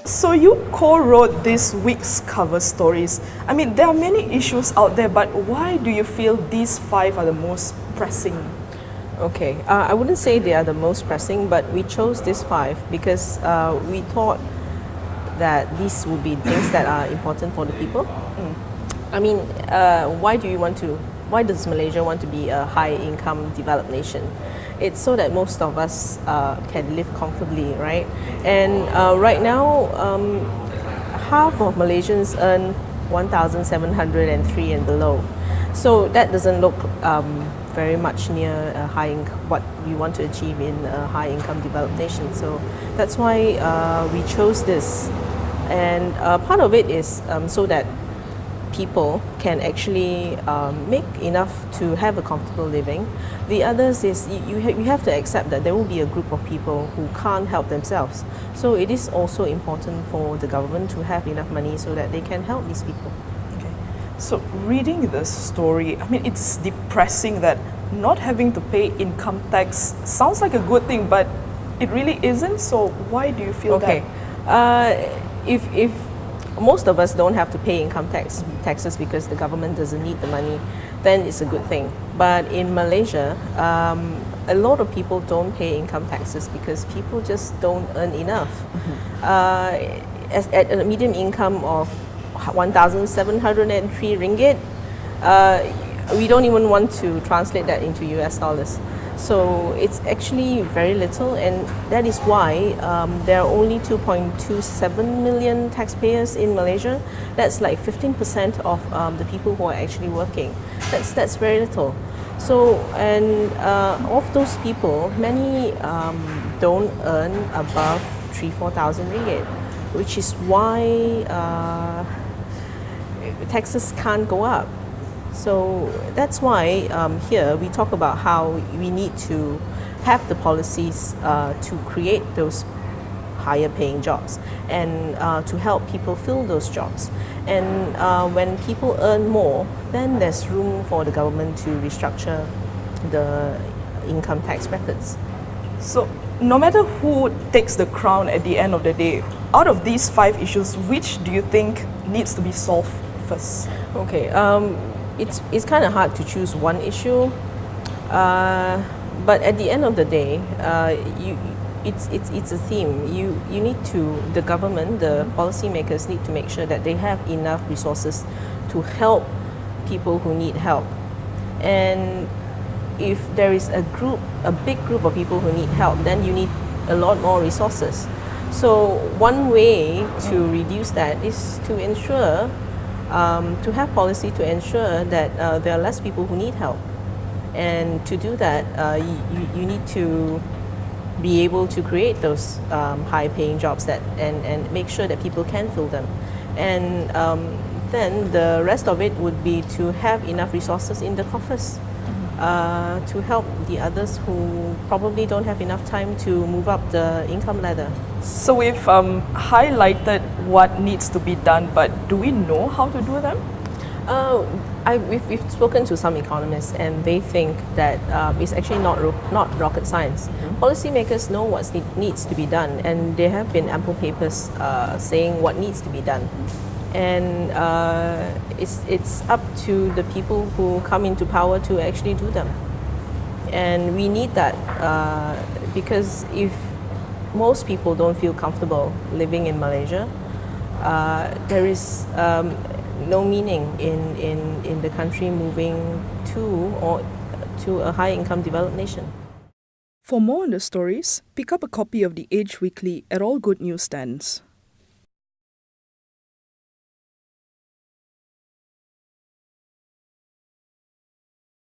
So you co-wrote this week's cover stories. I mean, there are many issues out there, but why do you feel these 5 are the most pressing? Okay, I wouldn't say they are the most pressing, but we chose these 5 because we thought that these would be things that are important for the people. I mean, why does Malaysia want to be a high-income developed nation? It's so that most of us can live comfortably, right? And right now, half of Malaysians earn 1,703 and below. So that doesn't look very much near what we want to achieve in a high-income developed nation. So that's why we chose this. And part of it is so that people can actually make enough to have a comfortable living. The others is you have to accept that there will be a group of people who can't help themselves. So it is also important for the government to have enough money so that they can help these people. Okay. So reading this story, I mean, it's depressing that not having to pay income tax sounds like a good thing, but it really isn't. So why do you feel that? If most of us don't have to pay income taxes because the government doesn't need the money, then it's a good thing. But in Malaysia, a lot of people don't pay income taxes because people just don't earn enough. At a median income of 1,703 ringgit, we don't even want to translate that into US dollars. So it's actually very little, and that is why there are only 2.27 million taxpayers in Malaysia. That's like 15% of the people who are actually working. That's very little. So, and of those people, many don't earn above 3,000-4,000 ringgit, which is why taxes can't go up. So that's why here we talk about how we need to have the policies to create those higher paying jobs and to help people fill those jobs. And when people earn more, then there's room for the government to restructure the income tax brackets. So no matter who takes the crown at the end of the day, out of these 5 issues, which do you think needs to be solved first? Okay. It's kind of hard to choose one issue, but at the end of the day, it's a theme. You need to, the government, the policymakers need to make sure that they have enough resources to help people who need help. And if there is a big group of people who need help, then you need a lot more resources. So one way to reduce that is to ensure to have policy to ensure that there are less people who need help. And to do that, you need to be able to create those high-paying jobs and make sure that people can fill them. And then the rest of it would be to have enough resources in the coffers to help the others who probably don't have enough time to move up the income ladder. So we've highlighted what needs to be done, but do we know how to do them? We've spoken to some economists, and they think that it's actually not rocket science. Policymakers know what needs to be done, and there have been ample papers saying what needs to be done. And it's up to the people who come into power to actually do them. And we need that because if most people don't feel comfortable living in Malaysia, there is no meaning in the country moving to a high-income developed nation. For more on the stories, pick up a copy of The Age Weekly at all good newsstands.